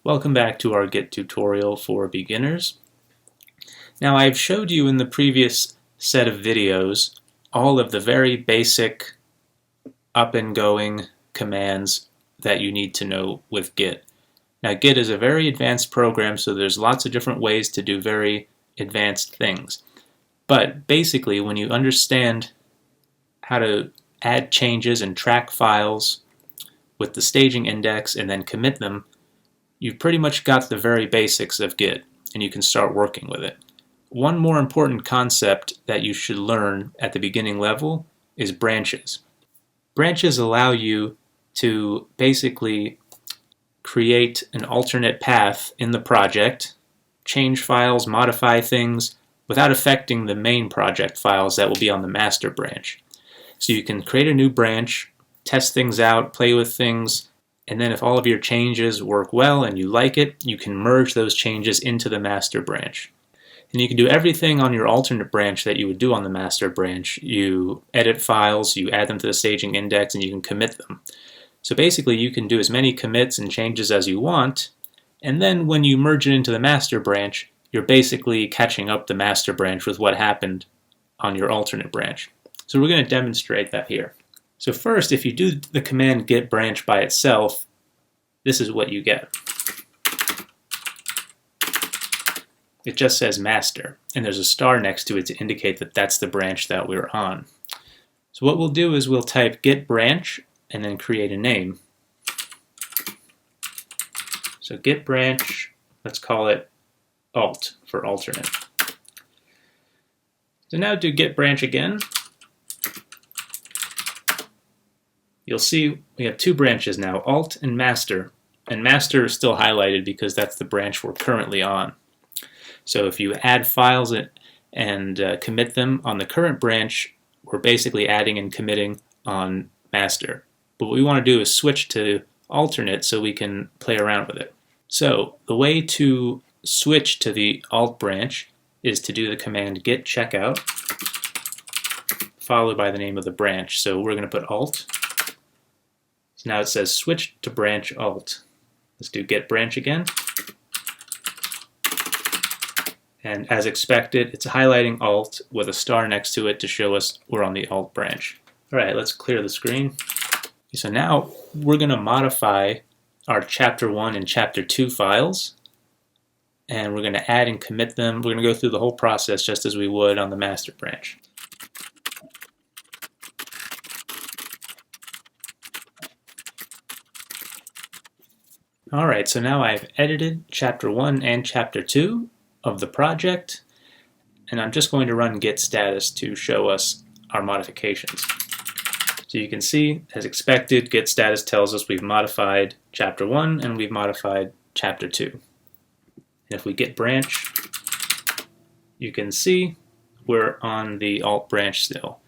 Welcome back to our Git tutorial for beginners. Now I've showed you in the previous set of videos all of the very basic up and going commands that you need to know with Git. Now Git is a very advanced program, so there's lots of different ways to do very advanced things. But basically, when you understand how to add changes and track files with the staging index and then commit them, you've pretty much got the very basics of Git, and you can start working with it. One more important concept that you should learn at the beginning level is branches. Branches allow you to basically create an alternate path in the project, change files, modify things, without affecting the main project files that will be on the master branch. So you can create a new branch, test things out, play with things, and then if all of your changes work well and you like it, you can merge those changes into the master branch. And you can do everything on your alternate branch that you would do on the master branch. You edit files, you add them to the staging index, and you can commit them. So basically you can do as many commits and changes as you want, and then when you merge it into the master branch, you're basically catching up the master branch with what happened on your alternate branch. So we're going to demonstrate that here. So first, if you do the command git branch by itself, this is what you get. It just says master, and there's a star next to it to indicate that that's the branch that we're on. So what we'll do is we'll type git branch and then create a name. So git branch, let's call it alt for alternate. So now do git branch again. You'll see we have two branches now, alt and master. And master is still highlighted because that's the branch we're currently on. So if you add files and commit them on the current branch, we're basically adding and committing on master. But what we want to do is switch to alternate so we can play around with it. So the way to switch to the alt branch is to do the command git checkout followed by the name of the branch. So we're going to put alt. So now it says switch to branch alt. Let's do git branch again. And as expected, it's highlighting alt with a star next to it to show us we're on the alt branch. All right, let's clear the screen. So now we're going to modify our chapter 1 and chapter 2 files. And we're going to add and commit them. We're going to go through the whole process just as we would on the master branch. Alright, so now I've edited chapter 1 and chapter 2 of the project, and I'm just going to run git status to show us our modifications. So you can see, as expected, git status tells us we've modified chapter 1 and we've modified chapter 2. And if we git branch, you can see we're on the alt branch still.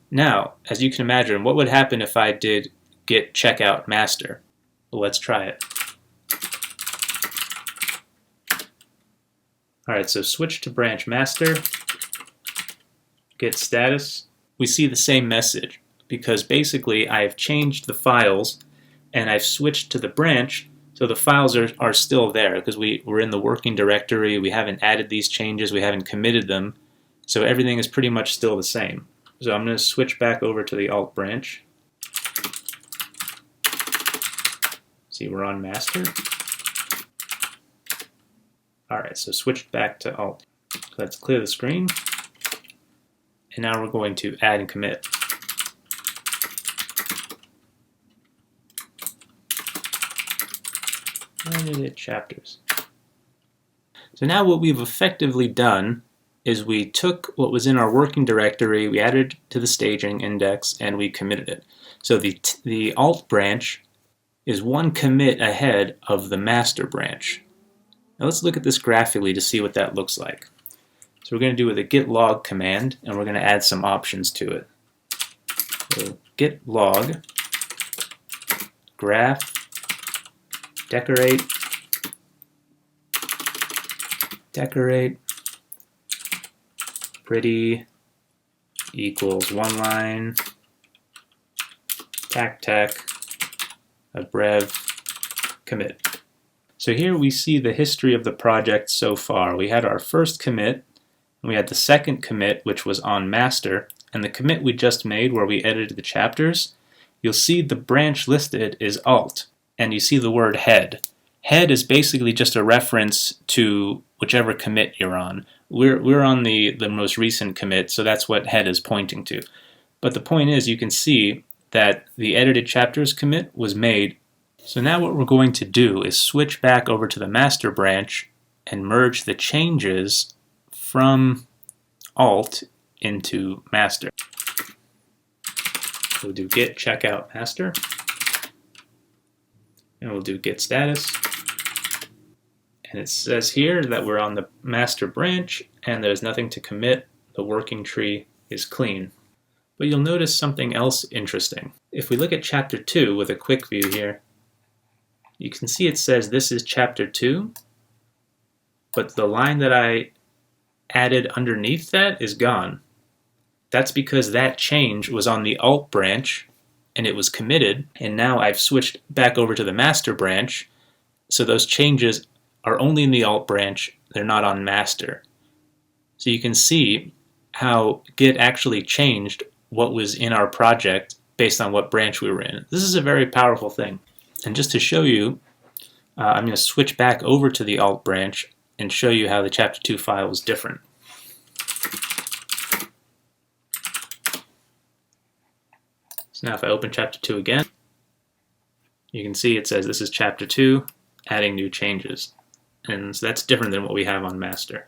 Now, as you can imagine, what would happen if I did git checkout master? Well, let's try it. Alright, so switch to branch master, git status. We see the same message because basically I've changed the files and I've switched to the branch, so the files are still there because we're in the working directory, we haven't added these changes, we haven't committed them, so everything is pretty much still the same. So I'm going to switch back over to the alt branch. See, we're on master. Alright, so switch back to alt. So let's clear the screen. And now we're going to add and commit. Edited chapters. So now what we've effectively done is we took what was in our working directory, we added it to the staging index, and we committed it. So the alt branch is one commit ahead of the master branch. Now let's look at this graphically to see what that looks like. So we're going to do with a git log command, and we're going to add some options to it. So git log, graph, decorate, pretty equals one line, tac, abrev, commit. So here we see the history of the project so far. We had our first commit, and we had the second commit, which was on master, and the commit we just made where we edited the chapters, you'll see the branch listed is alt, and you see the word head. Head is basically just a reference to whichever commit you're on. We're on the most recent commit, so that's what head is pointing to. But the point is, you can see that the edited chapters commit was made. So now what we're going to do is switch back over to the master branch and merge the changes from alt into master. We'll do git checkout master, and we'll do git status. And it says here that we're on the master branch and there's nothing to commit. The working tree is clean. But you'll notice something else interesting. If we look at chapter 2 with a quick view here, you can see it says this is chapter 2, but the line that I added underneath that is gone. That's because that change was on the alt branch and it was committed, and now I've switched back over to the master branch, so those changes are only in the alt branch, they're not on master. So you can see how Git actually changed what was in our project based on what branch we were in. This is a very powerful thing. And just to show you, I'm going to switch back over to the alt branch and show you how the chapter 2 file is different. So now if I open chapter 2 again, you can see it says this is chapter 2, adding new changes. And so that's different than what we have on master.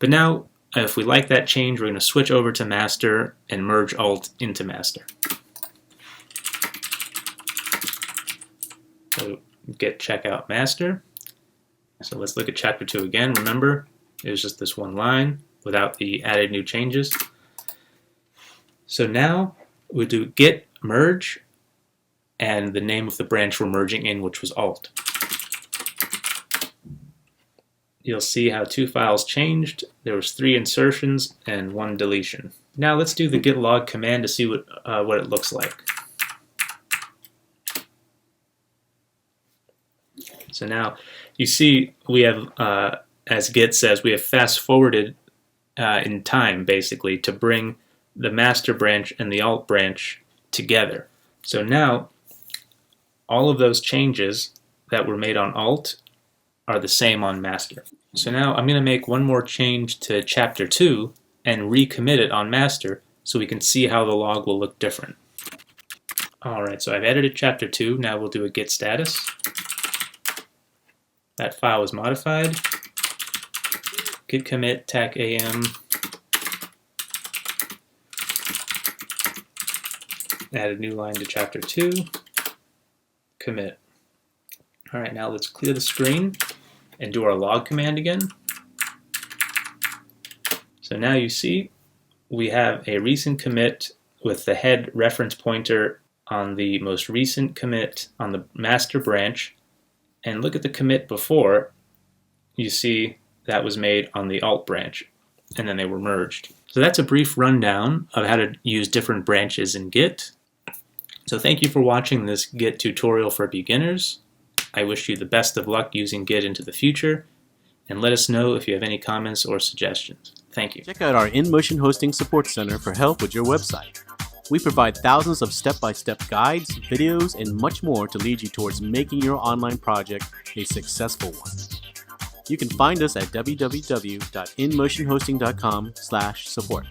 But now, if we like that change, we're going to switch over to master and merge alt into master. So git checkout master. So let's look at chapter 2 again. Remember, it was just this one line without the added new changes. So now we do git merge and the name of the branch we're merging in, which was alt. You'll see how 2 files changed. There was 3 insertions and 1 deletion. Now let's do the git log command to see what it looks like. So now you see we have, as Git says, we have fast forwarded in time basically to bring the master branch and the alt branch together. So now all of those changes that were made on alt are the same on master. So now I'm going to make one more change to chapter 2 and recommit it on master so we can see how the log will look different. Alright, so I've edited chapter 2. Now we'll do a git status. That file is modified. Git commit tach.am. Add a new line to chapter 2. Commit. Alright, now let's clear the screen and do our log command again. So now you see we have a recent commit with the head reference pointer on the most recent commit on the master branch, and look at the commit before. You see that was made on the alt branch, and then they were merged. So that's a brief rundown of how to use different branches in Git. So thank you for watching this Git tutorial for beginners. I wish you the best of luck using Git into the future, and let us know if you have any comments or suggestions. Thank you. Check out our InMotion Hosting Support Center for help with your website. We provide thousands of step-by-step guides, videos, and much more to lead you towards making your online project a successful one. You can find us at www.inmotionhosting.com/support.